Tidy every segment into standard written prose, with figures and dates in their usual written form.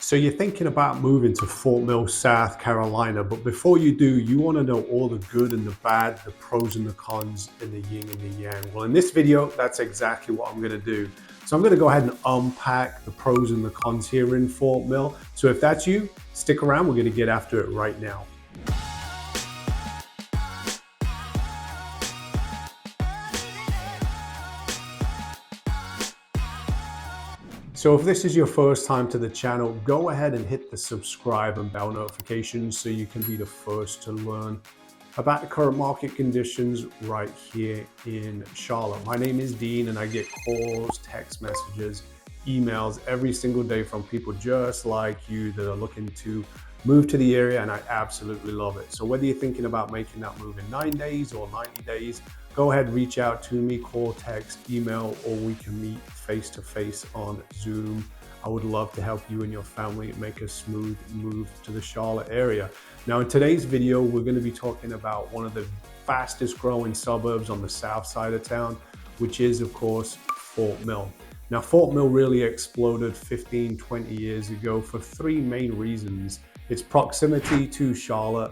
So you're thinking about moving to Fort Mill, South Carolina, but before you do, you want to know all the good and the bad, the pros and the cons, and the yin and the yang. Well, in this video, that's exactly what I'm going to do. So I'm going to go ahead and unpack the pros and the cons here in Fort Mill. So if that's you, stick around. We're going to get after it right now. So if this is your first time to the channel, go ahead and hit the subscribe and bell notifications so you can be the first to learn about the current market conditions right here in Charlotte. My name is Dean and I get calls, text messages, emails every single day from people just like you that are looking to move to the area, and I absolutely love it. So whether you're thinking about making that move in 9 days or 90 days, go ahead, reach out to me, call, text, email, or we can meet face-to-face on Zoom. I would love to help you and your family make a smooth move to the Charlotte area. Now, in today's video, we're going to be talking about one of the fastest growing suburbs on the south side of town, which is, of course, Fort Mill. Now, Fort Mill really exploded 15, 20 years ago for three main reasons. Its proximity to Charlotte,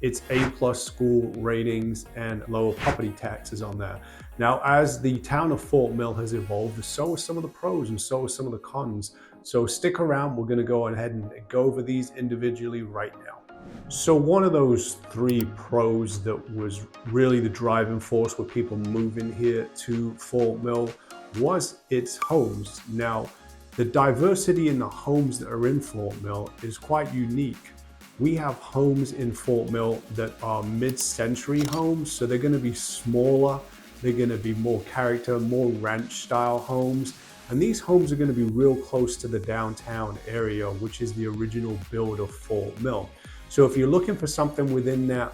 its A+ school ratings, and lower property taxes on there. Now, as the town of Fort Mill has evolved, so are some of the pros and so are some of the cons. So stick around, we're gonna go ahead and go over these individually right now. So one of those three pros that was really the driving force with people moving here to Fort Mill was its homes. Now, the diversity in the homes that are in Fort Mill is quite unique. We have homes in Fort Mill that are mid-century homes, so they're going to be smaller, they're going to be more character, more ranch-style homes, and these homes are going to be real close to the downtown area, which is the original build of Fort Mill. So if you're looking for something within that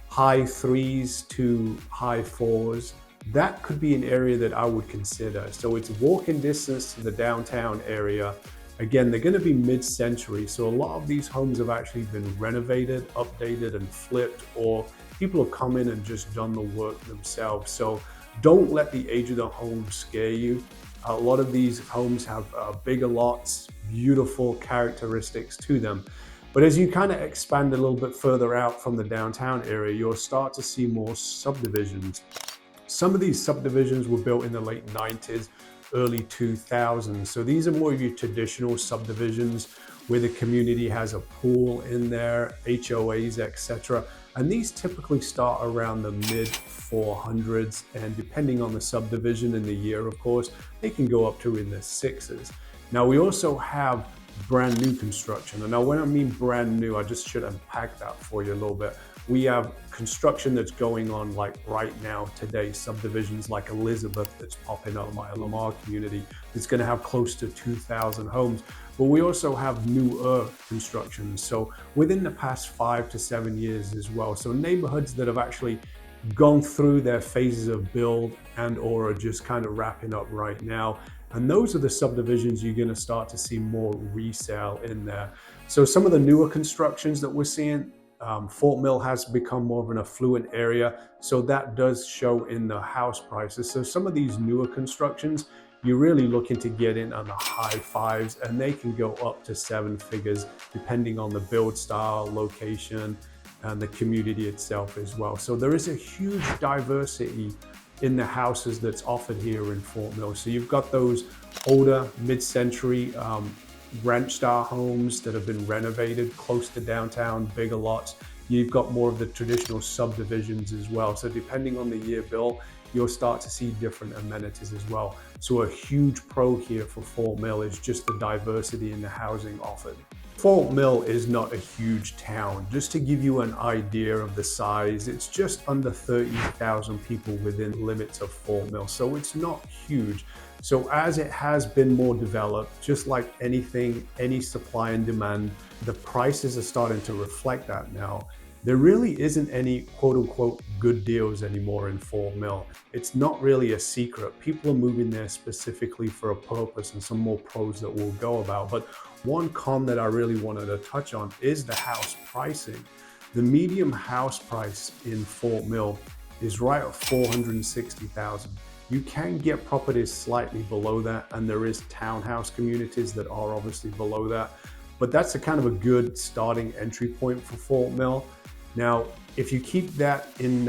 high 3s to high 4s, that could be an area that I would consider. So it's walking distance to the downtown area. Again, they're going to be mid-century, so a lot of these homes have actually been renovated, updated, and flipped, or people have come in and just done the work themselves. So don't let the age of the home scare you. A lot of these homes have bigger lots, beautiful characteristics to them. But as you kind of expand a little bit further out from the downtown area, you'll start to see more subdivisions. Some of these subdivisions were built in the late 90s, early 2000s. So these are more of your traditional subdivisions where the community has a pool in there, HOAs, etc. And these typically start around the mid 400s, and depending on the subdivision and the year, of course, they can go up to in the 6s. Now we also have brand new construction. And now when I mean brand new, I just should unpack that for you a little bit. We have construction that's going on like right now today, subdivisions like Elizabeth that's popping up in my Lamar community. It's going to have close to 2,000 homes. But we also have newer construction. So within the past 5 to 7 years as well. So neighborhoods that have actually gone through their phases of build and or are just kind of wrapping up right now. And those are the subdivisions you're going to start to see more resale in there. So some of the newer constructions that we're seeing, Fort Mill has become more of an affluent area, so that does show in the house prices. So some of these newer constructions, you're really looking to get in on the high 5s, and they can go up to 7 figures depending on the build style, location, and the community itself as well. So there is a huge diversity in the houses that's offered here in Fort Mill. So you've got those older mid-century ranch style homes that have been renovated close to downtown, bigger lots. You've got more of the traditional subdivisions as well. So depending on the year built, you'll start to see different amenities as well. So a huge pro here for Fort Mill is just the diversity in the housing offered. Fort Mill is not a huge town. Just to give you an idea of the size, it's just under 30,000 people within limits of Fort Mill. So it's not huge. So as it has been more developed, just like anything, any supply and demand, the prices are starting to reflect that now. There really isn't any quote unquote good deals anymore in Fort Mill. It's not really a secret. People are moving there specifically for a purpose, and some more pros that we'll go about. But one con that I really wanted to touch on is the house pricing. The medium house price in Fort Mill is right at $460,000. You can get properties slightly below that, and there is townhouse communities that are obviously below that. but that's a kind of a good starting entry point for Fort Mill. Now, if you keep that in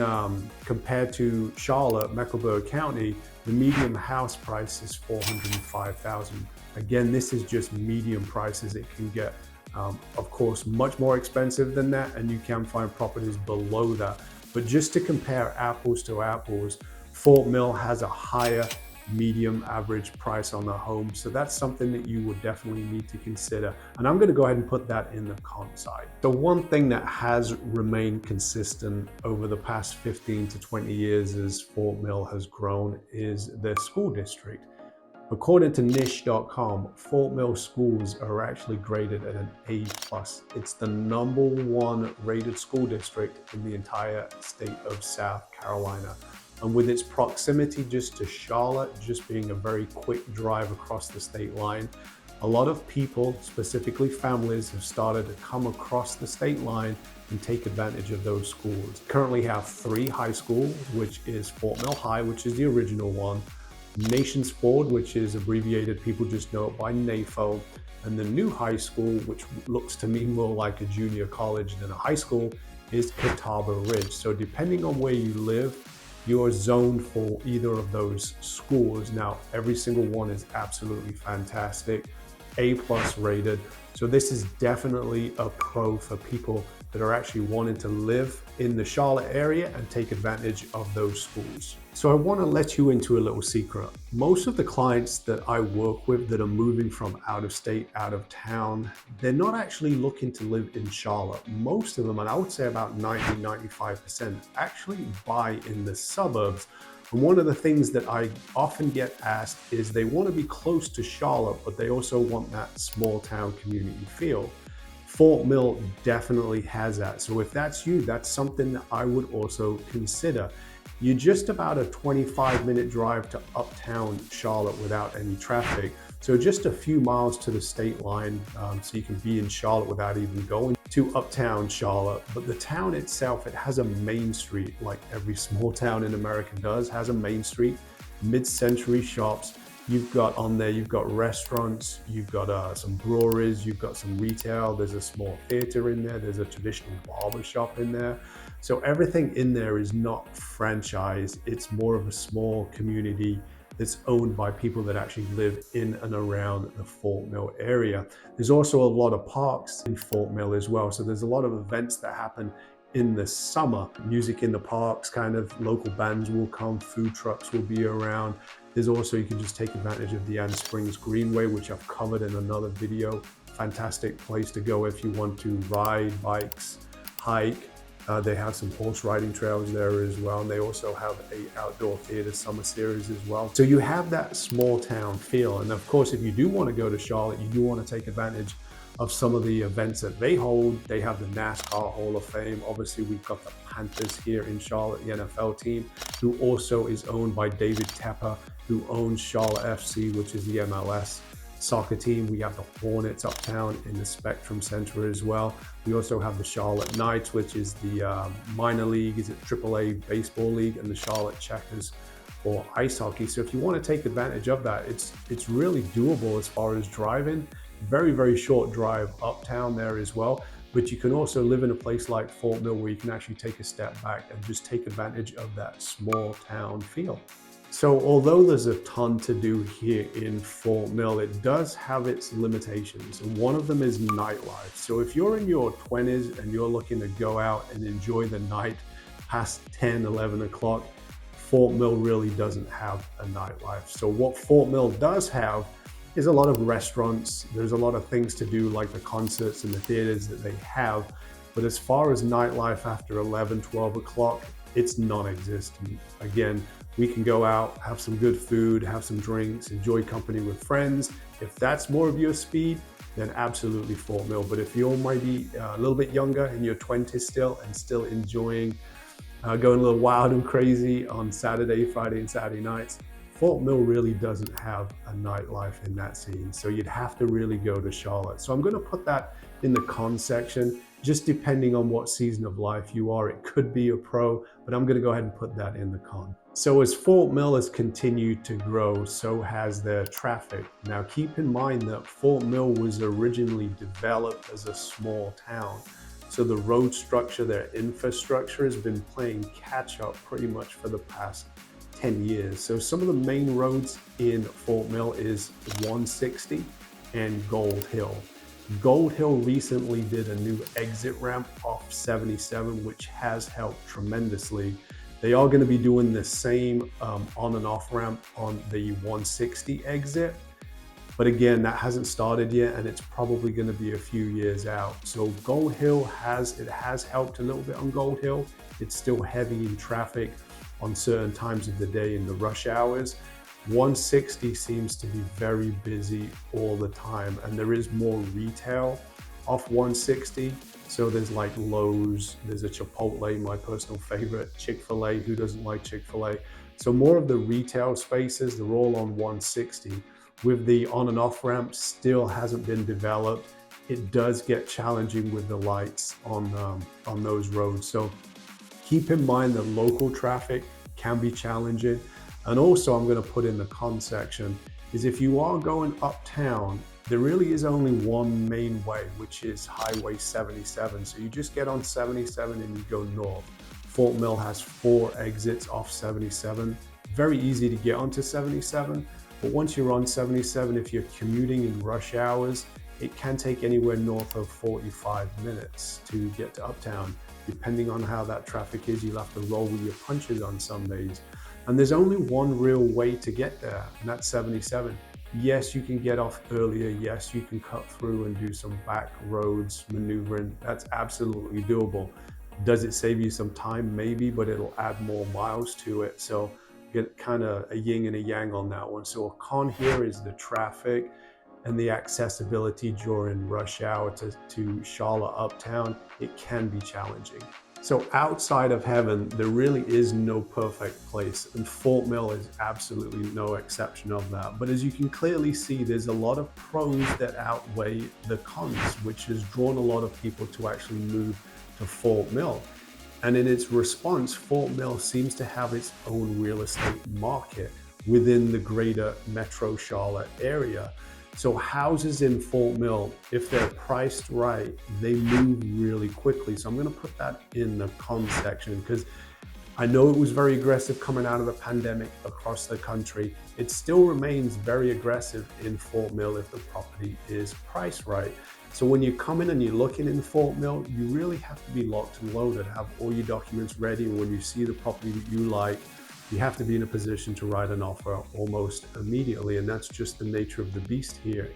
compared to Charlotte, Mecklenburg County, the median house price is $405,000. Again, this is just median prices. It can get, of course, much more expensive than that, and you can find properties below that. But just to compare apples to apples, Fort Mill has a higher medium average price on the home. So that's something that you would definitely need to consider. And I'm going to go ahead and put that in the con side. The one thing that has remained consistent over the past 15 to 20 years as Fort Mill has grown is the school district. According to niche.com, Fort Mill schools are actually graded at an A+. It's the #1 rated school district in the entire state of South Carolina. And with its proximity just to Charlotte, just being a very quick drive across the state line, a lot of people, specifically families, have started to come across the state line and take advantage of those schools. Currently have 3 high schools, which is Fort Mill High, which is the original one, Nations Ford, which is abbreviated, people just know it by NAFO, and the new high school, which looks to me more like a junior college than a high school, is Catawba Ridge. So depending on where you live, you're zoned for either of those schools. Now, every single one is absolutely fantastic, A+ rated. So this is definitely a pro for people that are actually wanting to live in the Charlotte area and take advantage of those schools. So I want to let you into a little secret. Most of the clients that I work with that are moving from out of state, out of town, they're not actually looking to live in Charlotte. Most of them, and I would say about 90–95%, actually buy in the suburbs. And one of the things that I often get asked is they want to be close to Charlotte, but they also want that small town community feel. Fort Mill definitely has that. So if that's you, that's something that I would also consider. You're just about a 25-minute drive to uptown Charlotte without any traffic. So just a few miles to the state line, so you can be in Charlotte without even going to uptown Charlotte. But the town itself, it has a main street, like every small town in America does, has a main street, mid-century shops. You've got on there, you've got restaurants, you've got some breweries, you've got some retail, there's a small theater in there, there's a traditional barber shop in there. So everything in there is not franchised, it's more of a small community that's owned by people that actually live in and around the Fort Mill area. There's also a lot of parks in Fort Mill as well. So there's a lot of events that happen in the summer. Music in the parks, kind of local bands will come, food trucks will be around. There's also, you can just take advantage of the Ann Springs Greenway, which I've covered in another video. Fantastic place to go if you want to ride bikes, hike. They have some horse riding trails there as well. And they also have a outdoor theater summer series as well. So you have that small town feel. And of course, if you do want to go to Charlotte, you do want to take advantage of some of the events that they hold. They have the NASCAR Hall of Fame. Obviously, we've got the Panthers here in Charlotte, the NFL team, who also is owned by David Tepper, who owns Charlotte FC, which is the MLS soccer team. We have the Hornets uptown in the Spectrum Center as well. We also have the Charlotte Knights, which is the minor league, is it AAA baseball league, and the Charlotte Checkers for ice hockey. So if you want to take advantage of that, it's really doable as far as driving. Very, very short drive uptown there as well. But you can also live in a place like Fort Mill where you can actually take a step back and just take advantage of that small town feel. So although there's a ton to do here in Fort Mill, it does have its limitations. And one of them is nightlife. So if you're in your 20s and you're looking to go out and enjoy the night past 10, 11 o'clock, Fort Mill really doesn't have a nightlife. So what Fort Mill does have is a lot of restaurants. There's a lot of things to do, like the concerts and the theaters that they have. But as far as nightlife after 11, 12 o'clock, it's non-existent. Again, we can go out, have some good food, have some drinks, enjoy company with friends. If that's more of your speed, then absolutely Fort Mill. But if you're maybe a little bit younger, in your 20s still, and still enjoying going a little wild and crazy on Saturday, Friday, and Saturday nights, Fort Mill really doesn't have a nightlife in that scene. So you'd have to really go to Charlotte. So I'm going to put that in the con section, just depending on what season of life you are. It could be a pro, but I'm going to go ahead and put that in the con. So as Fort Mill has continued to grow, so has their traffic. Now keep in mind that Fort Mill was originally developed as a small town. So the road structure, their infrastructure has been playing catch up pretty much for the past 10 years. So some of the main roads in Fort Mill is 160 and Gold Hill. Gold Hill recently did a new exit ramp off 77, which has helped tremendously. They are going to be doing the same on and off ramp on the 160 exit. But again, that hasn't started yet, and it's probably going to be a few years out. So Gold Hill has helped a little bit on Gold Hill. It's still heavy in traffic on certain times of the day in the rush hours. 160 seems to be very busy all the time, and there is more retail off 160. So there's like Lowe's, there's a Chipotle, my personal favorite, Chick-fil-A, who doesn't like Chick-fil-A? So more of the retail spaces, they're all on 160. With the on and off ramp still hasn't been developed. It does get challenging with the lights on those roads. So keep in mind that local traffic can be challenging. And also I'm going to put in the con section is if you are going uptown, there really is only one main way, which is Highway 77. So you just get on 77 and you go north. Fort Mill has 4 exits off 77. Very easy to get onto 77. But once you're on 77, if you're commuting in rush hours, it can take anywhere north of 45 minutes to get to uptown. Depending on how that traffic is, you'll have to roll with your punches on some days. And there's only one real way to get there, and that's 77. Yes, you can get off earlier. Yes, you can cut through and do some back roads maneuvering. That's absolutely doable. Does it save you some time? Maybe, but it'll add more miles to it. So get kind of a yin and a yang on that one. So a con here is the traffic and the accessibility during rush hour to Charlotte Uptown. It can be challenging. So outside of heaven, there really is no perfect place, and Fort Mill is absolutely no exception of that. But as you can clearly see, there's a lot of pros that outweigh the cons, which has drawn a lot of people to actually move to Fort Mill. And in its response, Fort Mill seems to have its own real estate market within the greater Metro Charlotte area. So houses in Fort Mill, if they're priced right, they move really quickly. So I'm going to put that in the con section because I know it was very aggressive coming out of the pandemic across the country. It still remains very aggressive in Fort Mill if the property is priced right. So when you come in and you're looking in Fort Mill, you really have to be locked and loaded, have all your documents ready. And when you see the property that you like, you have to be in a position to write an offer almost immediately. And that's just the nature of the beast here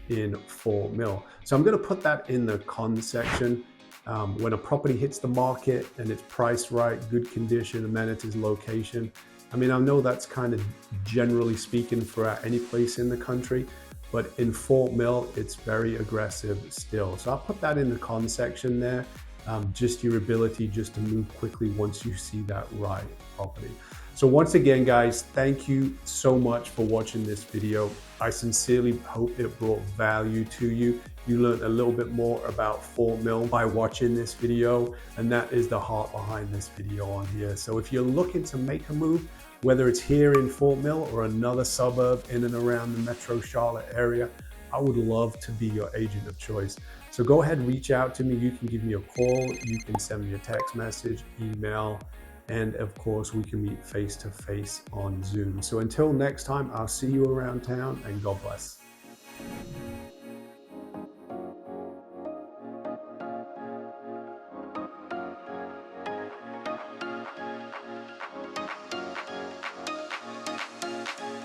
in Fort Mill. So I'm going to put that in the con section. When a property hits the market and it's priced right, good condition, amenities, location. I mean, I know that's kind of generally speaking for any place in the country, but in Fort Mill, it's very aggressive still. So I'll put that in the con section there. Just your ability just to move quickly once you see that right property. So once again, guys, thank you so much for watching this video. I sincerely hope it brought value to you. You learned a little bit more about Fort Mill by watching this video, and that is the heart behind this video on here. So if you're looking to make a move, whether it's here in Fort Mill or another suburb in and around the Metro Charlotte area, I would love to be your agent of choice. So go ahead, reach out to me. You can give me a call, you can send me a text message, email, and of course we can meet face to face on Zoom. So until next time, I'll see you around town, and God bless.